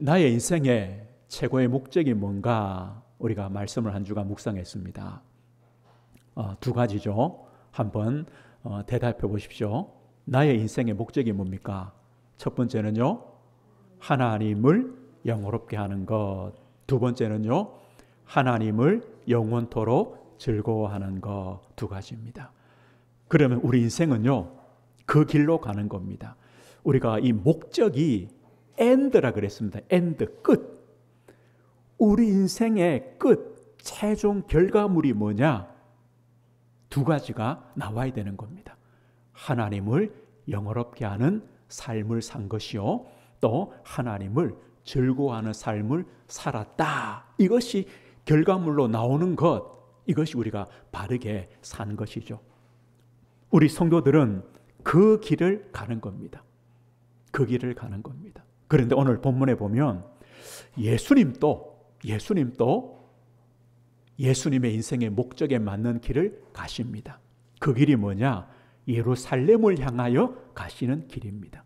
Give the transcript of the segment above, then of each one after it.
나의 인생의 최고의 목적이 뭔가 우리가 말씀을 한 주간 묵상했습니다. 두 가지죠. 한번 대답해 보십시오. 나의 인생의 목적이 뭡니까? 첫 번째는요, 하나님을 영화롭게 하는 것. 두 번째는요, 하나님을 영원토록 즐거워하는 것. 두 가지입니다. 그러면 우리 인생은요, 그 길로 가는 겁니다. 우리가 이 목적이 엔드라 그랬습니다. 엔드, 끝. 우리 인생의 끝, 최종 결과물이 뭐냐? 두 가지가 나와야 되는 겁니다. 하나님을 영화롭게 하는 삶을 산 것이요, 또 하나님을 즐거워하는 삶을 살았다. 이것이 결과물로 나오는 것, 이것이 우리가 바르게 산 것이죠. 우리 성도들은 그 길을 가는 겁니다. 그 길을 가는 겁니다. 그런데 오늘 본문에 보면 예수님도 예수님의 인생의 목적에 맞는 길을 가십니다. 그 길이 뭐냐? 예루살렘을 향하여 가시는 길입니다.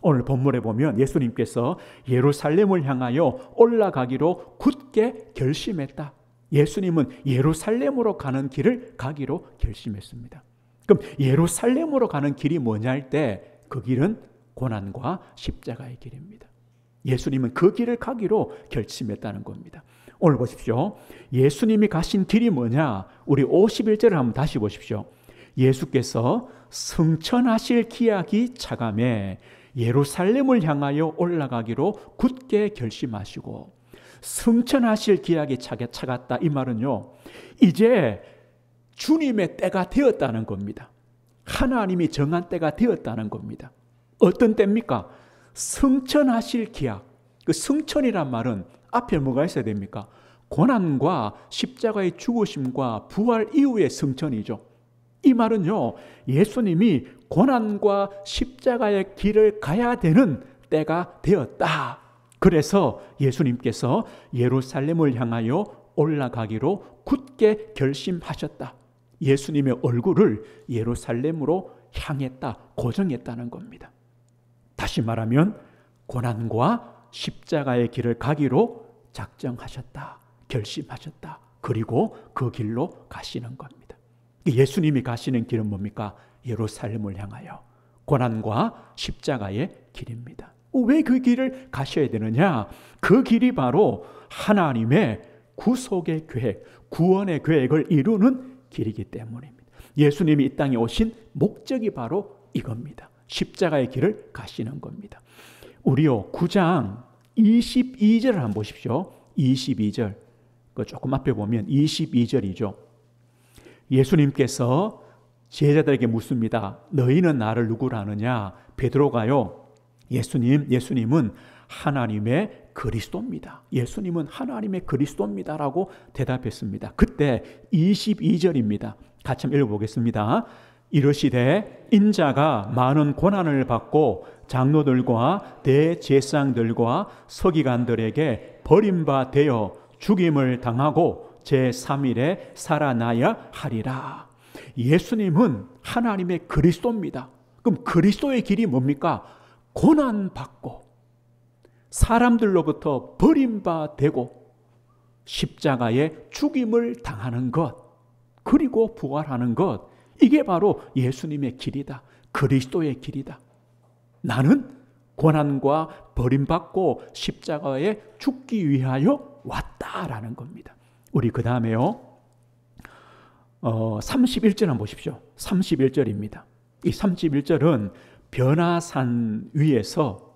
오늘 본문에 보면 예수님께서 예루살렘을 향하여 올라가기로 굳게 결심했다. 예수님은 예루살렘으로 가는 길을 가기로 결심했습니다. 그럼 예루살렘으로 가는 길이 뭐냐 할 때 그 길은 고난과 십자가의 길입니다. 예수님은 그 길을 가기로 결심했다는 겁니다. 오늘 보십시오. 예수님이 가신 길이 뭐냐? 우리 51절을 한번 다시 보십시오. 예수께서 승천하실 기약이 차감해 예루살렘을 향하여 올라가기로 굳게 결심하시고, 승천하실 기약이 차갔다. 이 말은요, 이제 주님의 때가 되었다는 겁니다. 하나님이 정한 때가 되었다는 겁니다. 어떤 때입니까? 승천하실 기약. 그 승천이란 말은 앞에 뭐가 있어야 됩니까? 고난과 십자가의 죽으심과 부활 이후의 승천이죠. 이 말은요, 예수님이 고난과 십자가의 길을 가야 되는 때가 되었다. 그래서 예수님께서 예루살렘을 향하여 올라가기로 굳게 결심하셨다. 예수님의 얼굴을 예루살렘으로 향했다, 고정했다는 겁니다. 다시 말하면 고난과 십자가의 길을 가기로 작정하셨다, 결심하셨다. 그리고 그 길로 가시는 겁니다. 예수님이 가시는 길은 뭡니까? 예루살렘을 향하여 고난과 십자가의 길입니다. 왜 그 길을 가셔야 되느냐? 그 길이 바로 하나님의 구속의 계획, 구원의 계획을 이루는 길이기 때문입니다. 예수님이 이 땅에 오신 목적이 바로 이겁니다. 십자가의 길을 가시는 겁니다. 우리요, 9장 22절을 한번 보십시오. 22절. 조금 앞에 보면 22절이죠. 예수님께서 제자들에게 묻습니다. 너희는 나를 누구라 하느냐? 베드로가요, 예수님은 하나님의 그리스도입니다. 예수님은 하나님의 그리스도입니다라고 대답했습니다. 그때 22절입니다. 같이 한번 읽어보겠습니다. 이르시되 인자가 많은 고난을 받고 장로들과 대제사장들과 서기관들에게 버림받아 죽임을 당하고 제3일에 살아나야 하리라. 예수님은 하나님의 그리스도입니다. 그럼 그리스도의 길이 뭡니까? 고난받고 사람들로부터 버림받고 십자가에 죽임을 당하는 것, 그리고 부활하는 것, 이게 바로 예수님의 길이다. 그리스도의 길이다. 나는 고난과 버림받고 십자가에 죽기 위하여 왔다라는 겁니다. 우리 그 다음에요, 31절 한번 보십시오. 31절입니다. 이 31절은 변화산 위에서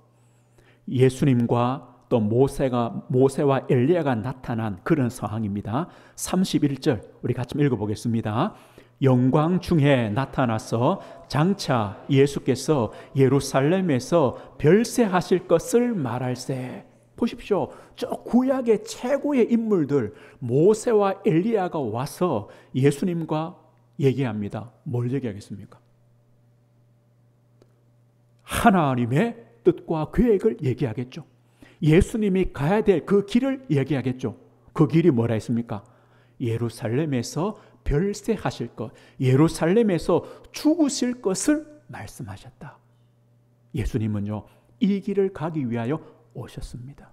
예수님과 또 모세와 엘리야가 나타난 그런 상황입니다. 31절 우리 같이 읽어보겠습니다. 영광 중에 나타나서 장차 예수께서 예루살렘에서 별세하실 것을 말할세. 보십시오. 저 구약의 최고의 인물들 모세와 엘리야가 와서 예수님과 얘기합니다. 뭘 얘기하겠습니까? 하나님의 뜻과 계획을 얘기하겠죠. 예수님이 가야 될 그 길을 얘기하겠죠. 그 길이 뭐라 했습니까? 예루살렘에서 별세하실 것, 예루살렘에서 죽으실 것을 말씀하셨다. 예수님은요, 이 길을 가기 위하여 오셨습니다.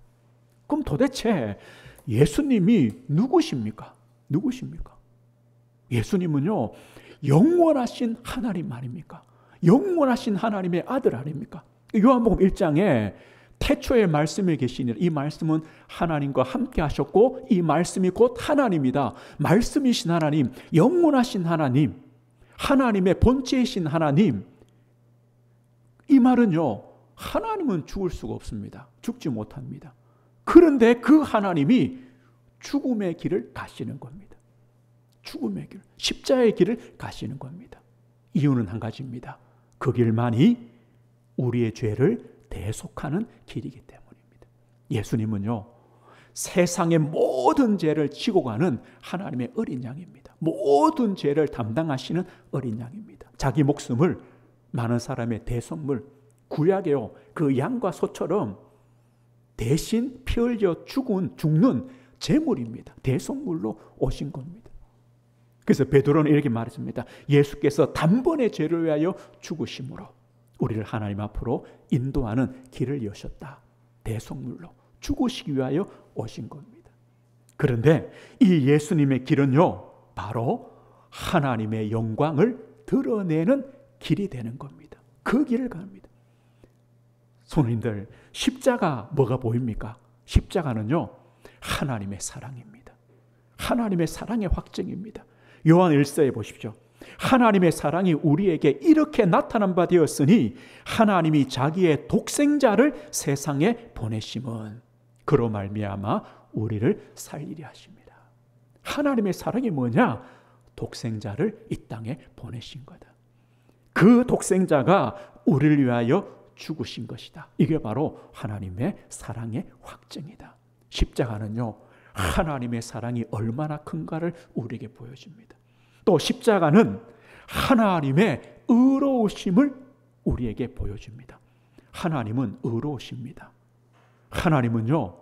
그럼 도대체 예수님이 누구십니까? 누구십니까? 예수님은요, 영원하신 하나님 아닙니까? 영원하신 하나님의 아들 아닙니까? 요한복음 1장에 태초에 말씀이 계시니라. 이 말씀은 하나님과 함께 하셨고 이 말씀이 곧 하나님이다. 말씀이신 하나님, 영원하신 하나님, 하나님의 본체이신 하나님. 이 말은요, 하나님은 죽을 수가 없습니다. 죽지 못합니다. 그런데 그 하나님이 죽음의 길을 가시는 겁니다. 죽음의 길, 십자가의 길을 가시는 겁니다. 이유는 한 가지입니다. 그 길만이 우리의 죄를 대속하는 길이기 때문입니다. 예수님은요, 세상의 모든 죄를 지고 가는 하나님의 어린 양입니다. 모든 죄를 담당하시는 어린 양입니다. 자기 목숨을 많은 사람의 대속물, 구약에요, 그 양과 소처럼 대신 피 흘려 죽는 제물입니다. 대속물로 오신 겁니다. 그래서 베드로는 이렇게 말했습니다. 예수께서 단번에 죄를 위하여 죽으심으로 우리를 하나님 앞으로 인도하는 길을 여셨다. 대속물로 죽으시기 위하여 오신 겁니다. 그런데 이 예수님의 길은요, 바로 하나님의 영광을 드러내는 길이 되는 겁니다. 그 길을 갑니다. 손님들, 십자가 뭐가 보입니까? 십자가는요, 하나님의 사랑입니다. 하나님의 사랑의 확증입니다. 요한 1서에 보십시오. 하나님의 사랑이 우리에게 이렇게 나타난 바 되었으니 하나님이 자기의 독생자를 세상에 보내심은 그로 말미암아 우리를 살리려 하십니다. 하나님의 사랑이 뭐냐? 독생자를 이 땅에 보내신 거다. 그 독생자가 우리를 위하여 죽으신 것이다. 이게 바로 하나님의 사랑의 확증이다. 십자가는요, 하나님의 사랑이 얼마나 큰가를 우리에게 보여줍니다. 또 십자가는 하나님의 의로우심을 우리에게 보여줍니다. 하나님은 의로우십니다. 하나님은요,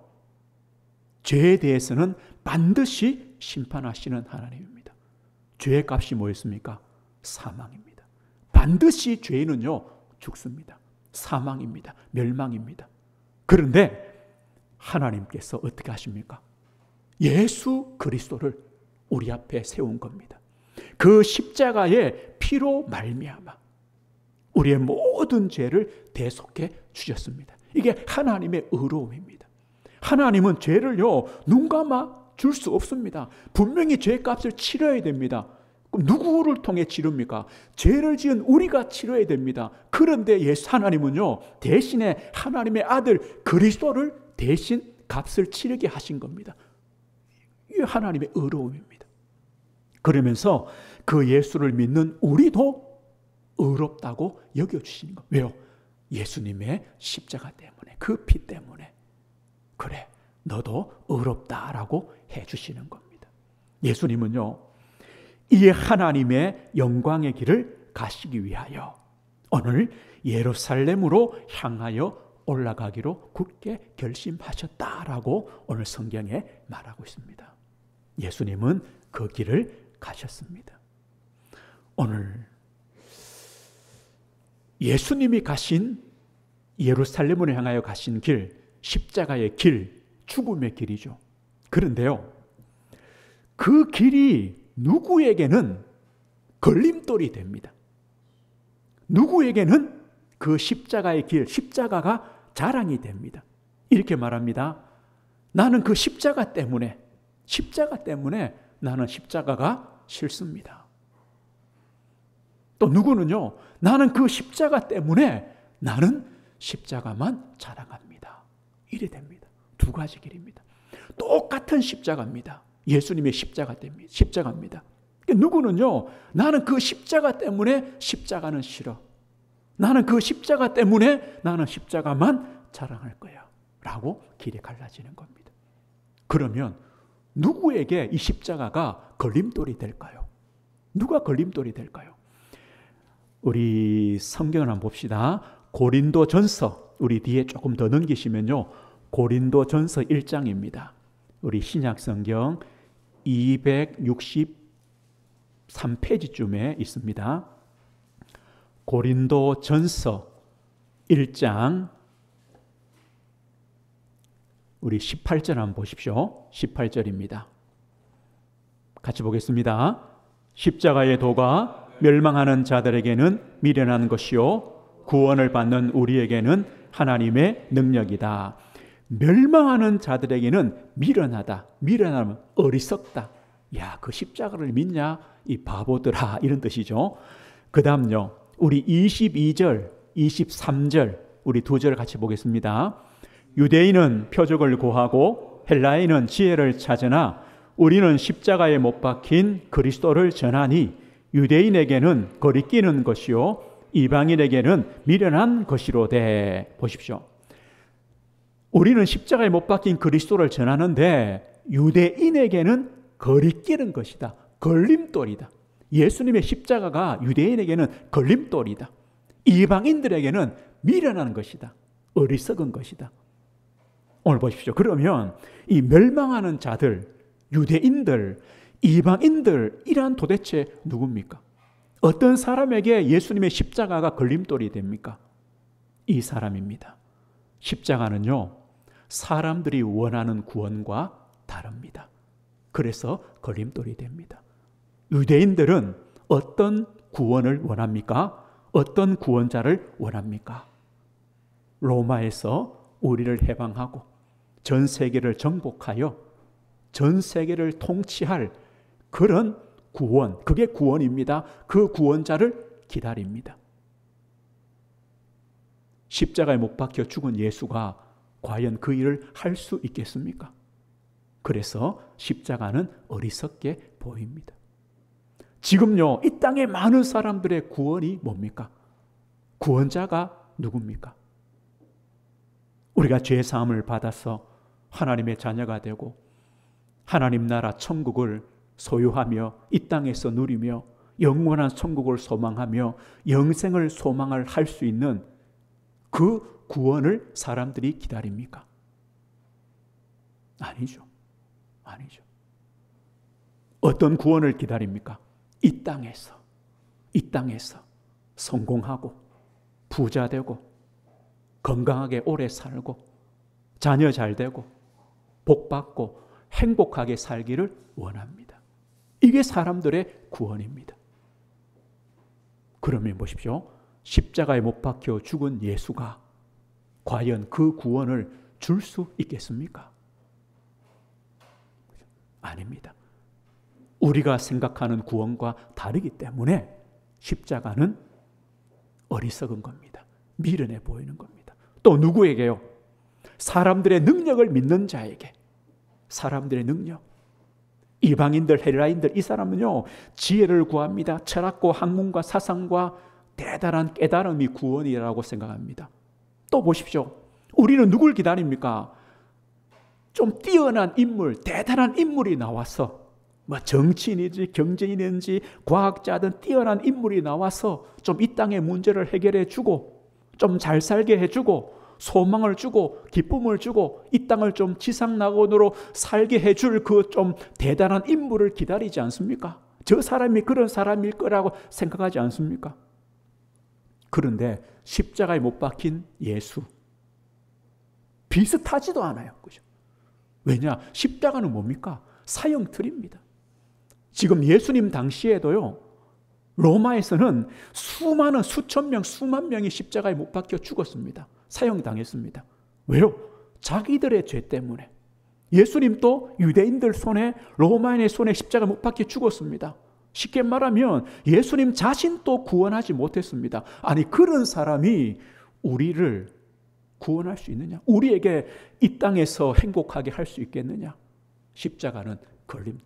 죄에 대해서는 반드시 심판하시는 하나님입니다. 죄의 값이 뭐였습니까? 사망입니다. 반드시 죄인은요, 죽습니다. 사망입니다. 멸망입니다. 그런데 하나님께서 어떻게 하십니까? 예수 그리스도를 우리 앞에 세운 겁니다. 그 십자가의 피로 말미암아 우리의 모든 죄를 대속해 주셨습니다. 이게 하나님의 의로움입니다. 하나님은 죄를요, 눈 감아 줄 수 없습니다. 분명히 죄값을 치러야 됩니다. 그럼 누구를 통해 치릅니까? 죄를 지은 우리가 치러야 됩니다. 그런데 예수 하나님은요, 대신에 하나님의 아들 그리스도를 대신 값을 치르게 하신 겁니다. 이게 하나님의 의로움입니다. 그러면서 그 예수를 믿는 우리도 의롭다고 여겨주시는 것. 왜요? 예수님의 십자가 때문에, 그 피 때문에. 그래, 너도 의롭다라고 해주시는 겁니다. 예수님은요, 이 하나님의 영광의 길을 가시기 위하여 오늘 예루살렘으로 향하여 올라가기로 굳게 결심하셨다라고 오늘 성경에 말하고 있습니다. 예수님은 그 길을 가셨습니다. 오늘 예수님이 가신 예루살렘으로 향하여 가신 길, 십자가의 길, 죽음의 길이죠. 그런데요, 그 길이 누구에게는 걸림돌이 됩니다. 누구에게는 그 십자가의 길, 십자가가 자랑이 됩니다. 이렇게 말합니다. 나는 그 십자가 때문에 나는 십자가가 싫습니다. 또 누구는요, 나는 그 십자가 때문에 나는 십자가만 자랑합니다. 이래 됩니다. 두 가지 길입니다. 똑같은 십자가입니다. 예수님의 십자가입니다. 누구는요, 나는 그 십자가 때문에 십자가는 싫어. 나는 그 십자가 때문에 나는 십자가만 자랑할 거야. 라고 길이 갈라지는 겁니다. 그러면 누구에게 이 십자가가 걸림돌이 될까요? 누가 걸림돌이 될까요? 우리 성경을 한번 봅시다. 고린도전서, 우리 뒤에 조금 더 넘기시면요, 고린도전서 1장입니다. 우리 신약성경 263페이지쯤에 있습니다. 고린도전서 1장 우리 18절 한번 보십시오. 18절입니다. 같이 보겠습니다. 십자가의 도가 멸망하는 자들에게는 미련한 것이요 구원을 받는 우리에게는 하나님의 능력이다. 멸망하는 자들에게는 미련하다. 미련하면 어리석다. 야, 그 십자가를 믿냐? 이 바보들아, 이런 뜻이죠. 그 다음요, 우리 22절, 23절, 우리 두 절 같이 보겠습니다. 유대인은 표적을 구하고 헬라인은 지혜를 찾으나 우리는 십자가에 못 박힌 그리스도를 전하니 유대인에게는 거리끼는 것이요 이방인에게는 미련한 것이로되. 보십시오. 우리는 십자가에 못 박힌 그리스도를 전하는데 유대인에게는 거리끼는 것이다. 걸림돌이다. 예수님의 십자가가 유대인에게는 걸림돌이다. 이방인들에게는 미련한 것이다. 어리석은 것이다. 오늘 보십시오. 그러면 이 멸망하는 자들, 유대인들, 이방인들, 이란 도대체 누굽니까? 어떤 사람에게 예수님의 십자가가 걸림돌이 됩니까? 이 사람입니다. 십자가는요, 사람들이 원하는 구원과 다릅니다. 그래서 걸림돌이 됩니다. 유대인들은 어떤 구원을 원합니까? 어떤 구원자를 원합니까? 로마에서 우리를 해방하고 전 세계를 정복하여 전 세계를 통치할 그런 구원, 그게 구원입니다. 그 구원자를 기다립니다. 십자가에 못 박혀 죽은 예수가 과연 그 일을 할 수 있겠습니까? 그래서 십자가는 어리석게 보입니다. 지금요, 이 땅에 많은 사람들의 구원이 뭡니까? 구원자가 누굽니까? 우리가 죄사함을 받아서 하나님의 자녀가 되고 하나님 나라 천국을 소유하며 이 땅에서 누리며 영원한 천국을 소망하며 영생을 소망을 할 수 있는 그 구원을 사람들이 기다립니까? 아니죠. 아니죠. 어떤 구원을 기다립니까? 이 땅에서 성공하고 부자 되고 건강하게 오래 살고 자녀 잘 되고 복 받고 행복하게 살기를 원합니다. 이게 사람들의 구원입니다. 그러면 보십시오. 십자가에 못 박혀 죽은 예수가 과연 그 구원을 줄 수 있겠습니까? 아닙니다. 우리가 생각하는 구원과 다르기 때문에 십자가는 어리석은 겁니다. 미련해 보이는 겁니다. 또 누구에게요? 사람들의 능력을 믿는 자에게. 사람들의 능력. 이방인들, 헬라인들, 이 사람은요, 지혜를 구합니다. 철학과 학문과 사상과 대단한 깨달음이 구원이라고 생각합니다. 또 보십시오. 우리는 누굴 기다립니까? 좀 뛰어난 인물, 대단한 인물이 나와서 뭐 정치인이지 경제인인지 과학자든 뛰어난 인물이 나와서 좀 이 땅의 문제를 해결해 주고 좀 잘 살게 해주고 소망을 주고 기쁨을 주고 이 땅을 좀 지상낙원으로 살게 해줄 그 좀 대단한 인물을 기다리지 않습니까? 저 사람이 그런 사람일 거라고 생각하지 않습니까? 그런데 십자가에 못 박힌 예수 비슷하지도 않아요. 그죠? 왜냐? 십자가는 뭡니까? 사형틀입니다. 지금 예수님 당시에도요, 로마에서는 수많은 수천 명, 수만 명이 십자가에 못 박혀 죽었습니다. 사형당했습니다. 왜요? 자기들의 죄 때문에. 예수님도 유대인들 손에, 로마인의 손에 십자가 못 박혀 죽었습니다. 쉽게 말하면 예수님 자신도 구원하지 못했습니다. 아니, 그런 사람이 우리를 구원할 수 있느냐? 우리에게 이 땅에서 행복하게 할 수 있겠느냐? 십자가는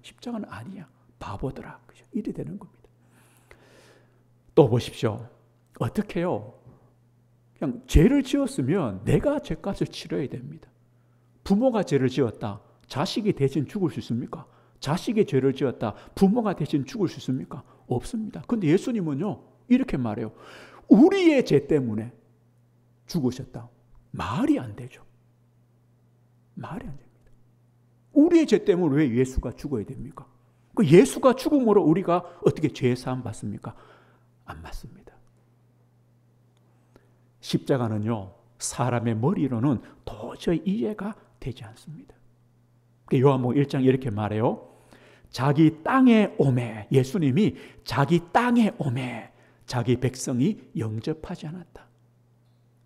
십자가는 아니야. 바보더라. 그죠? 이래 되는 겁니다. 또 보십시오. 어떻게 해요? 그냥 죄를 지었으면 내가 죄값을 치러야 됩니다. 부모가 죄를 지었다. 자식이 대신 죽을 수 있습니까? 자식이 죄를 지었다. 부모가 대신 죽을 수 있습니까? 없습니다. 근데 예수님은요, 이렇게 말해요. 우리의 죄 때문에 죽으셨다. 말이 안 되죠. 말이 안 됩니다. 우리의 죄 때문에 왜 예수가 죽어야 됩니까? 그 예수가 죽음으로 우리가 어떻게 죄 사함 받습니까? 안 받습니다. 십자가는요, 사람의 머리로는 도저히 이해가 되지 않습니다. 요한복음 1장 이렇게 말해요. 자기 땅에 오매, 예수님이 자기 땅에 오매 자기 백성이 영접하지 않았다.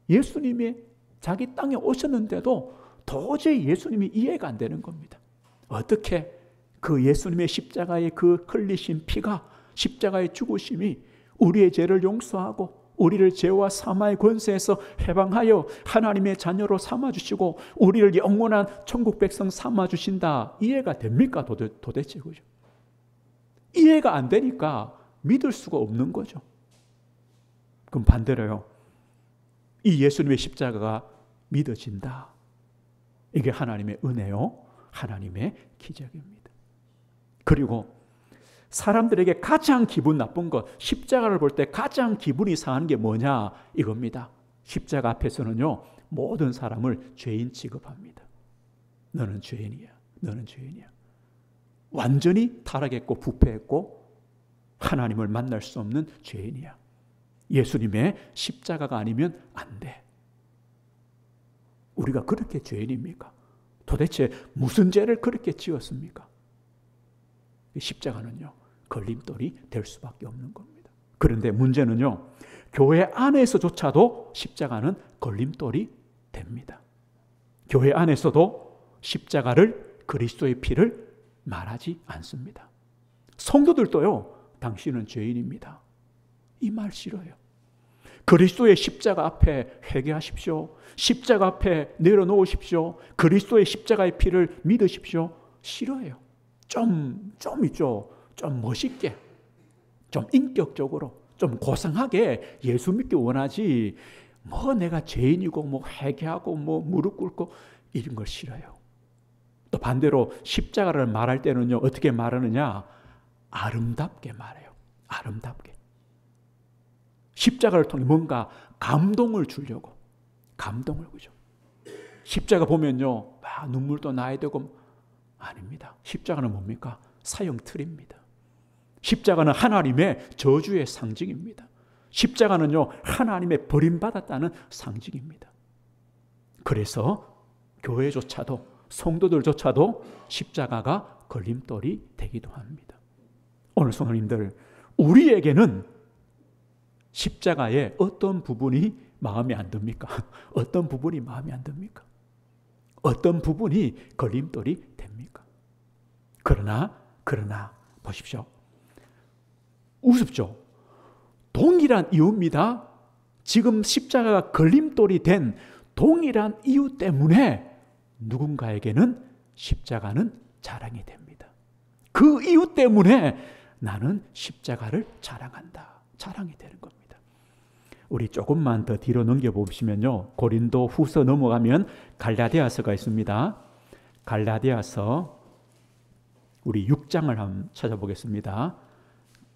예수님이 자기 땅에 오셨는데도 도저히 예수님이 이해가 안 되는 겁니다. 어떻게 그 예수님의 십자가의 그 흘리신 피가, 십자가의 죽으심이 우리의 죄를 용서하고 우리를 죄와 사망의 권세에서 해방하여 하나님의 자녀로 삼아주시고 우리를 영원한 천국 백성 삼아주신다. 이해가 됩니까? 도대체 그죠? 이해가 안 되니까 믿을 수가 없는 거죠. 그럼 반대로요. 이 예수님의 십자가가 믿어진다. 이게 하나님의 은혜요. 하나님의 기적입니다. 그리고 사람들에게 가장 기분 나쁜 것, 십자가를 볼 때 가장 기분이 상한 게 뭐냐 이겁니다. 십자가 앞에서는요, 모든 사람을 죄인 취급합니다. 너는 죄인이야. 너는 죄인이야. 완전히 타락했고 부패했고 하나님을 만날 수 없는 죄인이야. 예수님의 십자가가 아니면 안 돼. 우리가 그렇게 죄인입니까? 도대체 무슨 죄를 그렇게 지었습니까? 십자가는요, 걸림돌이 될 수밖에 없는 겁니다. 그런데 문제는요, 교회 안에서조차도 십자가는 걸림돌이 됩니다. 교회 안에서도 십자가를, 그리스도의 피를 말하지 않습니다. 성도들도요, 당신은 죄인입니다. 이 말 싫어요. 그리스도의 십자가 앞에 회개하십시오. 십자가 앞에 내려놓으십시오. 그리스도의 십자가의 피를 믿으십시오. 싫어요. 좀 멋있게, 좀 인격적으로, 좀 고상하게 예수 믿기 원하지, 내가 죄인이고, 회개하고, 무릎 꿇고, 이런 걸 싫어요. 또 반대로 십자가를 말할 때는요, 어떻게 말하느냐? 아름답게 말해요. 아름답게. 십자가를 통해 뭔가 감동을 주려고. 감동을, 그죠? 십자가 보면요, 눈물도 나야 되고, 아닙니다. 십자가는 뭡니까? 사형틀입니다. 십자가는 하나님의 저주의 상징입니다. 십자가는요, 하나님의 버림받았다는 상징입니다. 그래서 교회조차도, 성도들조차도 십자가가 걸림돌이 되기도 합니다. 오늘 성도님들, 우리에게는 십자가의 어떤 부분이 마음에 안 듭니까? 어떤 부분이 마음에 안 듭니까? 어떤 부분이 걸림돌이 됩니까? 그러나 보십시오. 우습죠? 동일한 이유입니다. 지금 십자가가 걸림돌이 된 동일한 이유 때문에 누군가에게는 십자가는 자랑이 됩니다. 그 이유 때문에 나는 십자가를 자랑한다. 자랑이 되는 겁니다. 우리 조금만 더 뒤로 넘겨보시면요, 고린도 후서 넘어가면 갈라디아서가 있습니다. 갈라디아서 우리 6장을 한번 찾아보겠습니다.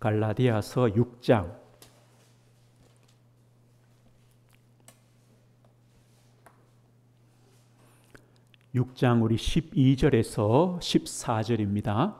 갈라디아서 6장. 우리 12절에서 14절입니다.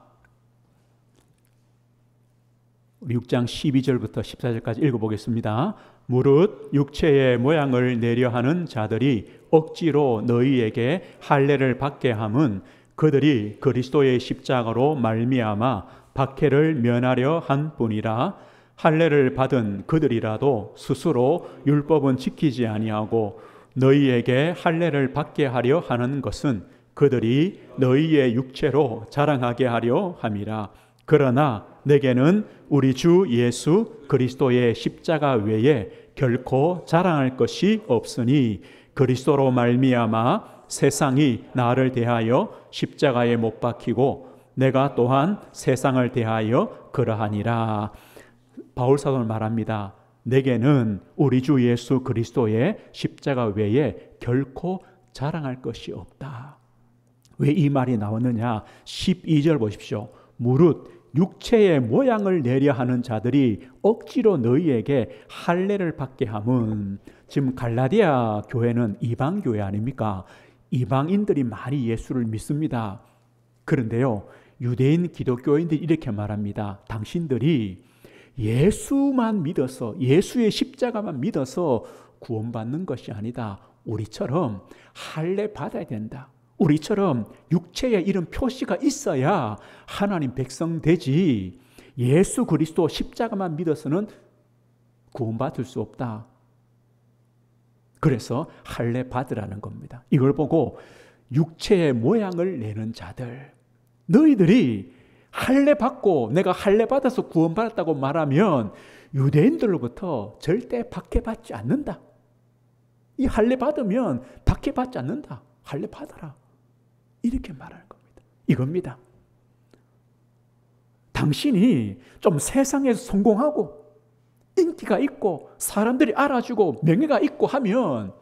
우리 6장 12절부터 14절까지 읽어보겠습니다. 무릇 육체의 모양을 내려하는 자들이 억지로 너희에게 할례를 받게 함은 그들이 그리스도의 십자가로 말미암아 박해를 면하려 한 뿐이라. 할례를 받은 그들이라도 스스로 율법은 지키지 아니하고 너희에게 할례를 받게 하려 하는 것은 그들이 너희의 육체로 자랑하게 하려 함이라. 그러나 내게는 우리 주 예수 그리스도의 십자가 외에 결코 자랑할 것이 없으니 그리스도로 말미암아 세상이 나를 대하여 십자가에 못 박히고 내가 또한 세상을 대하여 그러하니라. 바울 사도는 말합니다. 내게는 우리 주 예수 그리스도의 십자가 외에 결코 자랑할 것이 없다. 왜 이 말이 나왔느냐? 12절 보십시오. 무릇 육체의 모양을 내려 하는 자들이 억지로 너희에게 할례를 받게 함은, 지금 갈라디아 교회는 이방 교회 아닙니까? 이방인들이 많이 예수를 믿습니다. 그런데요, 유대인 기독교인들이 이렇게 말합니다. 당신들이 예수만 믿어서, 예수의 십자가만 믿어서 구원받는 것이 아니다. 우리처럼 할례 받아야 된다. 우리처럼 육체에 이런 표시가 있어야 하나님 백성 되지, 예수 그리스도 십자가만 믿어서는 구원받을 수 없다. 그래서 할례 받으라는 겁니다. 이걸 보고 육체의 모양을 내는 자들, 너희들이 할례 받고 내가 할례 받아서 구원받았다고 말하면 유대인들로부터 절대 박해받지 않는다. 이 할례 받으면 박해받지 않는다. 할례 받아라. 이렇게 말하는 겁니다. 이겁니다. 당신이 좀 세상에서 성공하고 인기가 있고 사람들이 알아주고 명예가 있고 하면,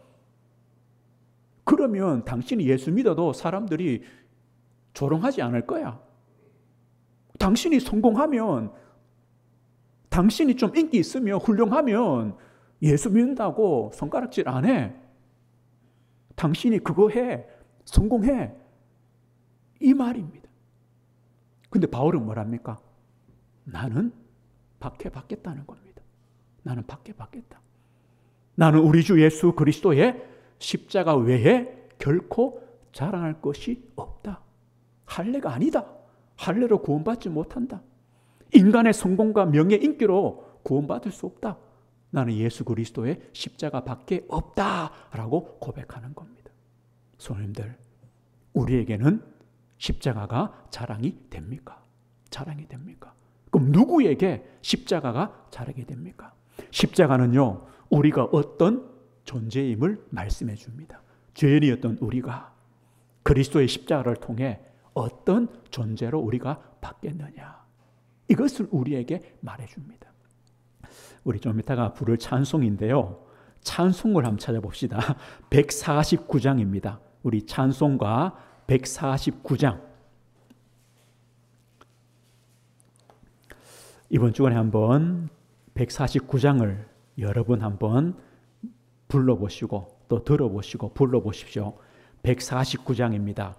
그러면 당신이 예수 믿어도 사람들이 조롱하지 않을 거야. 당신이 성공하면, 당신이 좀 인기 있으면, 훌륭하면 예수 믿는다고 손가락질 안 해. 당신이 그거 해, 성공해, 이 말입니다. 근데 바울은 뭐랍니까? 나는 박해받겠다는 겁니다. 나는 박해받겠다. 나는 우리 주 예수 그리스도의 십자가 외에 결코 자랑할 것이 없다. 할례가 아니다. 할례로 구원받지 못한다. 인간의 성공과 명예, 인기로 구원받을 수 없다. 나는 예수 그리스도의 십자가밖에 없다라고 고백하는 겁니다. 성도님들, 우리에게는 십자가가 자랑이 됩니까? 자랑이 됩니까? 그럼 누구에게 십자가가 자랑이 됩니까? 십자가는요, 우리가 어떤 존재임을 말씀해 줍니다. 죄인이었던 우리가 그리스도의 십자가를 통해 어떤 존재로 우리가 바뀌었느냐, 이것을 우리에게 말해줍니다. 우리 좀 이따가 부를 찬송인데요, 찬송을 한번 찾아봅시다. 149장입니다. 우리 찬송가 149장. 이번 주간에 한번 149장을 여러분 한번 불러보시고 또 들어보시고 불러보십시오. 149장입니다.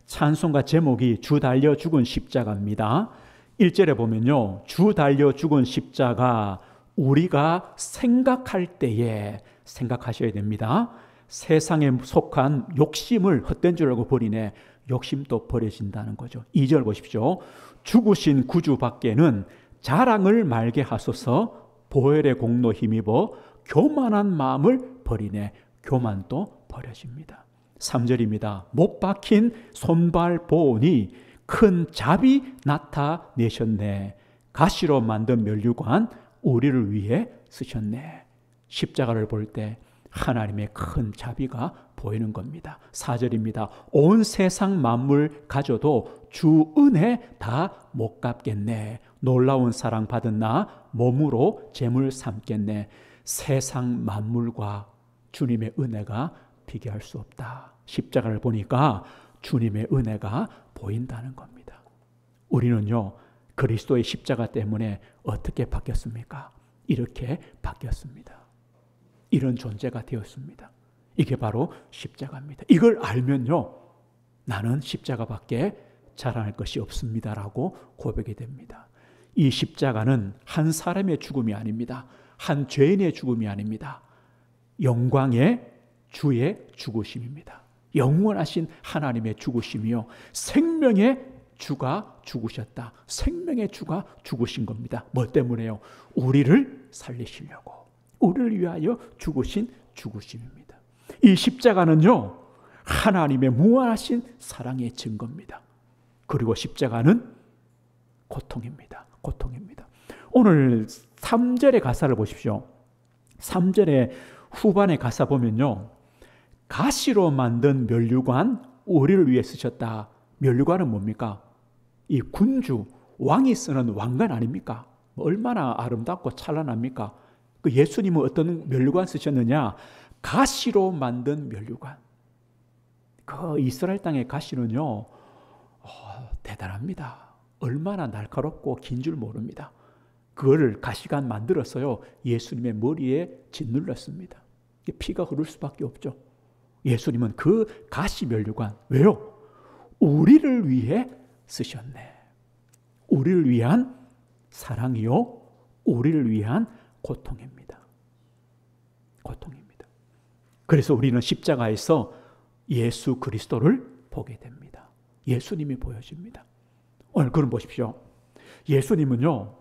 찬송가 제목이 주 달려 죽은 십자가입니다. 1절에 보면요, 주 달려 죽은 십자가 우리가 생각할 때에, 생각하셔야 됩니다. 세상에 속한 욕심을 헛된 줄 알고 버리네. 욕심도 버려진다는 거죠. 2절 보십시오. 죽으신 구주 밖에는 자랑을 말게 하소서. 보혈의 공로 힘입어 교만한 마음을 버리네. 교만도 버려집니다. 3절입니다. 못 박힌 손발 보오니 큰 자비 나타내셨네. 가시로 만든 면류관 우리를 위해 쓰셨네. 십자가를 볼 때 하나님의 큰 자비가 보이는 겁니다. 4절입니다. 온 세상 만물 가져도 주 은혜 다 못 갚겠네. 놀라운 사랑 받은 나 몸으로 재물 삼겠네. 세상 만물과 주님의 은혜가 비교할 수 없다. 십자가를 보니까 주님의 은혜가 보인다는 겁니다. 우리는요, 그리스도의 십자가 때문에 어떻게 바뀌었습니까? 이렇게 바뀌었습니다. 이런 존재가 되었습니다. 이게 바로 십자가입니다. 이걸 알면요, 나는 십자가밖에 자랑할 것이 없습니다라고 고백이 됩니다. 이 십자가는 한 사람의 죽음이 아닙니다. 한 죄인의 죽음이 아닙니다. 영광의 주의 죽으심입니다. 영원하신 하나님의 죽으심이요, 생명의 주가 죽으셨다. 생명의 주가 죽으신 겁니다. 뭐 때문에요? 우리를 살리시려고, 우리를 위하여 죽으신 죽으심입니다. 이 십자가는요, 하나님의 무한하신 사랑의 증거입니다. 그리고 십자가는 고통입니다. 고통입니다. 오늘 3절의 가사를 보십시오. 3절의 후반의 가사 보면요, 가시로 만든 면류관 우리를 위해 쓰셨다. 면류관은 뭡니까? 이 군주, 왕이 쓰는 왕관 아닙니까? 얼마나 아름답고 찬란합니까? 그 예수님은 어떤 면류관 쓰셨느냐? 가시로 만든 면류관. 그 이스라엘 땅의 가시는요, 대단합니다. 얼마나 날카롭고 긴 줄 모릅니다. 그거를 가시관 만들었어요. 예수님의 머리에 짓눌렀습니다. 피가 흐를 수밖에 없죠. 예수님은 그 가시 면류관, 왜요? 우리를 위해 쓰셨네. 우리를 위한 사랑이요, 우리를 위한 고통입니다. 고통입니다. 그래서 우리는 십자가에서 예수 그리스도를 보게 됩니다. 예수님이 보여집니다. 오늘 그럼 보십시오. 예수님은요,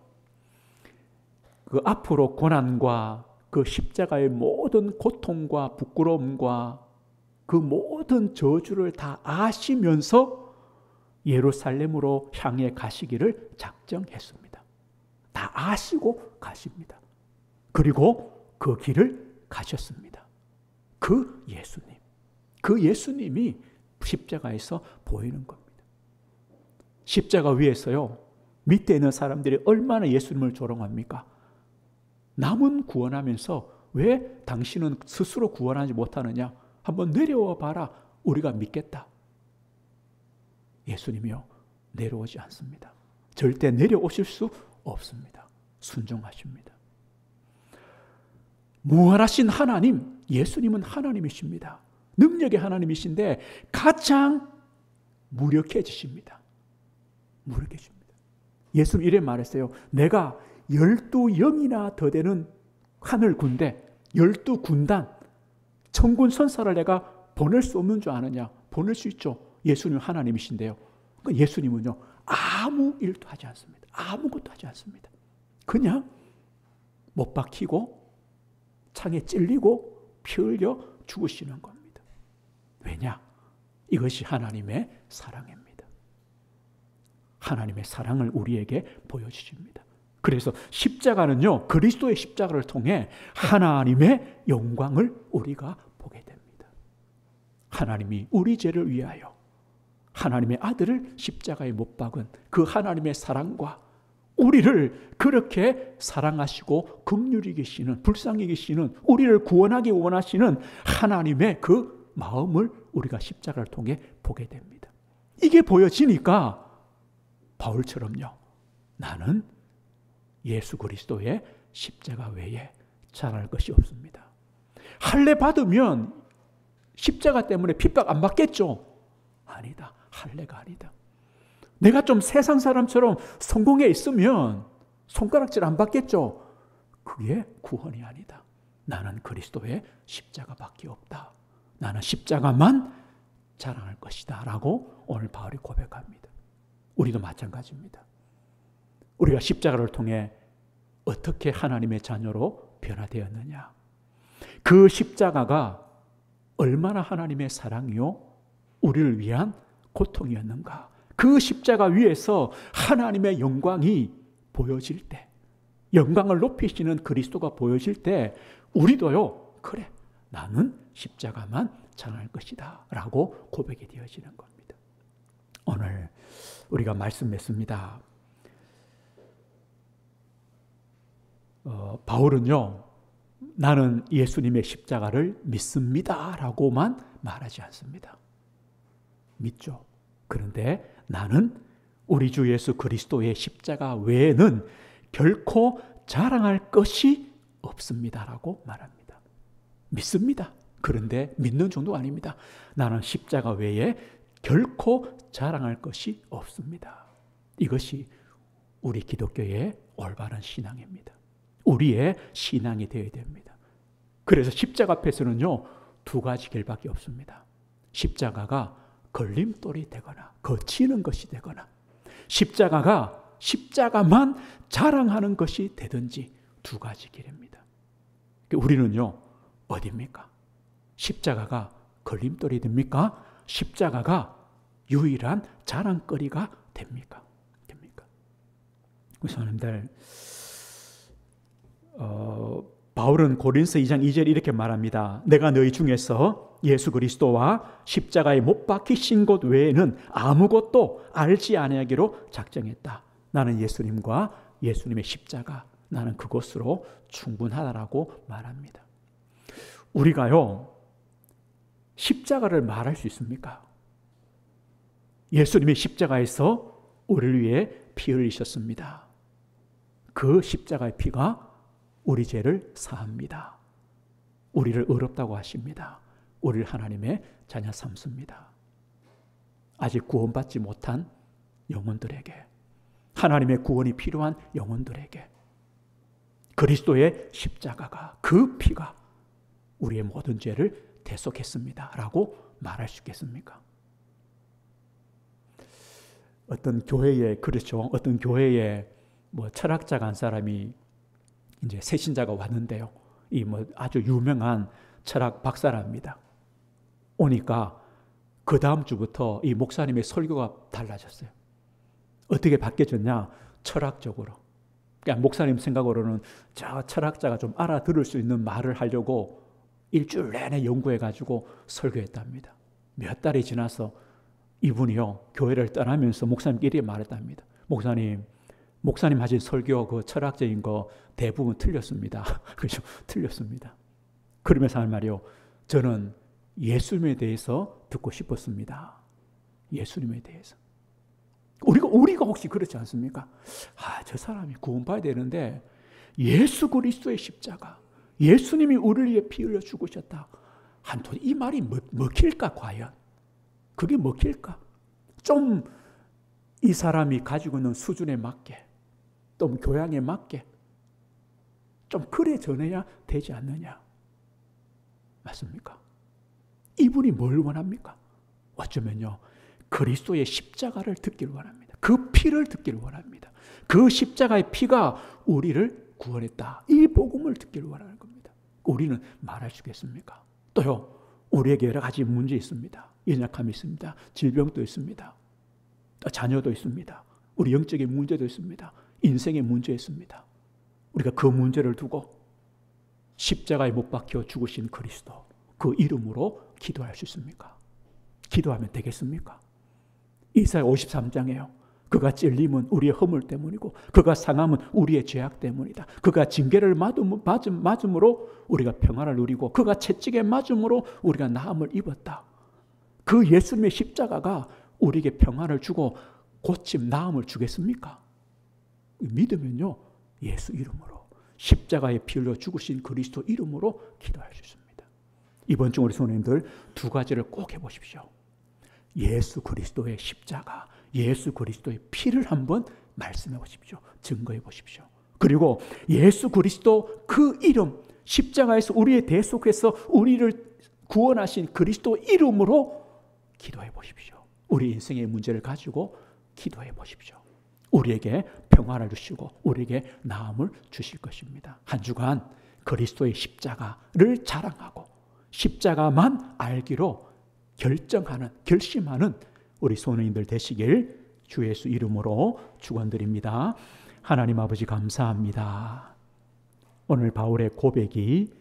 그 앞으로 고난과 그 십자가의 모든 고통과 부끄러움과 그 모든 저주를 다 아시면서 예루살렘으로 향해 가시기를 작정했습니다. 다 아시고 가십니다. 그리고 그 길을 가셨습니다. 그 예수님이 십자가에서 보이는 겁니다. 십자가 위에서요, 밑에 있는 사람들이 얼마나 예수님을 조롱합니까? 남은 구원하면서 왜 당신은 스스로 구원하지 못하느냐? 한번 내려와 봐라. 우리가 믿겠다. 예수님이요, 내려오지 않습니다. 절대 내려오실 수 없습니다. 순종하십니다. 무한하신 하나님, 예수님은 하나님이십니다. 능력의 하나님이신데 가장 무력해지십니다. 무력해집니다. 예수님 이래 말했어요. 내가 12영이나 더 되는 하늘 군대, 12군단, 천군 천사를 내가 보낼 수 없는 줄 아느냐? 보낼 수 있죠. 예수님 하나님이신데요. 그러니까 예수님은요, 아무 일도 하지 않습니다. 아무것도 하지 않습니다. 그냥 못 박히고 창에 찔리고 피 흘려 죽으시는 겁니다. 왜냐? 이것이 하나님의 사랑입니다. 하나님의 사랑을 우리에게 보여주십니다. 그래서 십자가는요, 그리스도의 십자가를 통해 하나님의 영광을 우리가 보게 됩니다. 하나님이 우리 죄를 위하여 하나님의 아들을 십자가에 못 박은 그 하나님의 사랑과 우리를 그렇게 사랑하시고 긍휼히 계시는, 불쌍히 계시는, 우리를 구원하기 원하시는 하나님의 그 마음을 우리가 십자가를 통해 보게 됩니다. 이게 보여지니까 바울처럼요, 나는 예수 그리스도의 십자가 외에 잘할 것이 없습니다. 할례 받으면 십자가 때문에 핍박 안 받겠죠? 아니다. 할례가 아니다. 내가 좀 세상 사람처럼 성공해 있으면 손가락질 안 받겠죠? 그게 구원이 아니다. 나는 그리스도의 십자가밖에 없다. 나는 십자가만 자랑할 것이다 라고 오늘 바울이 고백합니다. 우리도 마찬가지입니다. 우리가 십자가를 통해 어떻게 하나님의 자녀로 변화되었느냐? 그 십자가가 얼마나 하나님의 사랑이요, 우리를 위한 고통이었는가? 그 십자가 위에서 하나님의 영광이 보여질 때, 영광을 높이시는 그리스도가 보여질 때 우리도요, 그래, 나는 십자가만 자랑할 것이다 라고 고백이 되어지는 겁니다. 오늘 우리가 말씀했습니다. 바울은요, 나는 예수님의 십자가를 믿습니다 라고만 말하지 않습니다. 믿죠. 그런데 나는 우리 주 예수 그리스도의 십자가 외에는 결코 자랑할 것이 없습니다 라고 말합니다. 믿습니다. 그런데 믿는 정도 아닙니다. 나는 십자가 외에 결코 자랑할 것이 없습니다. 이것이 우리 기독교의 올바른 신앙입니다. 우리의 신앙이 되어야 됩니다. 그래서 십자가 앞에서는요, 두 가지 길밖에 없습니다. 십자가가 걸림돌이 되거나 거치는 것이 되거나 십자가만 자랑하는 것이 되든지 두 가지 길입니다. 우리는요, 어디입니까? 십자가가 걸림돌이 됩니까? 십자가가 유일한 자랑거리가 됩니까? 우리 성도님들, 바울은 고린서 2장 2절 이렇게 말합니다. 내가 너희 중에서 예수 그리스도와 십자가에 못 박히신 것 외에는 아무것도 알지 아니하기로 작정했다. 나는 예수님과 예수님의 십자가, 나는 그것으로 충분하다라고 말합니다. 우리가요, 십자가를 말할 수 있습니까? 예수님이 십자가에서 우리를 위해 피 흘리셨습니다. 그 십자가의 피가 우리 죄를 사합니다. 우리를 의롭다고 하십니다. 우리를 하나님의 자녀 삼습니다. 아직 구원받지 못한 영혼들에게, 하나님의 구원이 필요한 영혼들에게 그리스도의 십자가가, 그 피가 우리의 모든 죄를 대속했습니다 라고 말할 수 있겠습니까? 어떤 교회에, 그렇죠. 어떤 교회에 뭐 철학자가 한 사람이 이제 새신자가 왔는데요. 이 뭐 아주 유명한 철학 박사랍니다. 오니까 그 다음 주부터 이 목사님의 설교가 달라졌어요. 어떻게 바뀌어졌냐? 철학적으로. 그러니까 목사님 생각으로는 저 철학자가 좀 알아들을 수 있는 말을 하려고 일주일 내내 연구해가지고 설교했답니다. 몇 달이 지나서 이분이요, 교회를 떠나면서 목사님끼리 말했답니다. 목사님 하신 설교 그 철학적인 거 대부분 틀렸습니다. 그죠? 틀렸습니다. 그러면서 하는 말이요, 저는 예수님에 대해서 듣고 싶었습니다. 예수님에 대해서. 우리가 혹시 그렇지 않습니까? 저 사람이 구원받아야 되는데 예수 그리스도의 십자가, 예수님이 우리를 위해 피 흘려 죽으셨다. 이 말이 먹힐까 과연? 그게 먹힐까? 좀 이 사람이 가지고 있는 수준에 맞게, 또 교양에 맞게 좀 그래 전해야 되지 않느냐? 맞습니까? 이분이 뭘 원합니까? 어쩌면요, 그리스도의 십자가를 듣기를 원합니다. 그 피를 듣기를 원합니다. 그 십자가의 피가 우리를 구원했다. 이 복음을 듣기를 원하는 겁니다. 우리는 말할 수 있겠습니까? 또요, 우리에게 여러 가지 문제 있습니다. 연약함이 있습니다. 질병도 있습니다. 자녀도 있습니다. 우리 영적인 문제도 있습니다. 인생의 문제 있습니다. 우리가 그 문제를 두고 십자가에 못 박혀 죽으신 그리스도, 그 이름으로 기도할 수 있습니까? 기도하면 되겠습니까? 이사야 53장에요. 그가 찔림은 우리의 허물 때문이고 그가 상함은 우리의 죄악 때문이다. 그가 징계를 맞음으로 우리가 평안을 누리고 그가 채찍에 맞음으로 우리가 나음을 입었다. 그 예수님의 십자가가 우리에게 평안을 주고 고침, 나음을 주겠습니까? 믿으면요, 예수 이름으로, 십자가에 피 흘려 죽으신 그리스도 이름으로 기도할 수 있습니다. 이번 주 우리 성도님들 두 가지를 꼭 해보십시오. 예수 그리스도의 십자가, 예수 그리스도의 피를 한번 말씀해 보십시오. 증거해 보십시오. 그리고 예수 그리스도 그 이름, 십자가에서 우리의 대속해서 우리를 구원하신 그리스도 이름으로 기도해 보십시오. 우리 인생의 문제를 가지고 기도해 보십시오. 우리에게 평화를 주시고 우리에게 나음을 주실 것입니다. 한 주간 그리스도의 십자가를 자랑하고 십자가만 알기로 결심하는 우리 성도님들 되시길 주 예수 이름으로 축원드립니다. 하나님 아버지 감사합니다. 오늘 바울의 고백이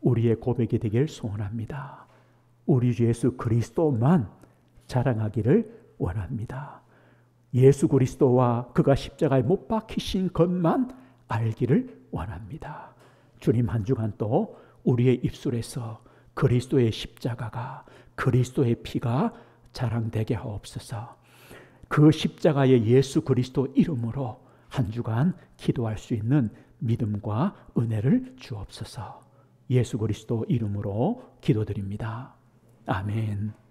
우리의 고백이 되길 소원합니다. 우리 주 예수 그리스도만 자랑하기를 원합니다. 예수 그리스도와 그가 십자가에 못 박히신 것만 알기를 원합니다. 주님, 한 주간 또 우리의 입술에서 그리스도의 십자가가, 그리스도의 피가 자랑되게 하옵소서. 그 십자가의 예수 그리스도 이름으로 한 주간 기도할 수 있는 믿음과 은혜를 주옵소서. 예수 그리스도 이름으로 기도드립니다. 아멘.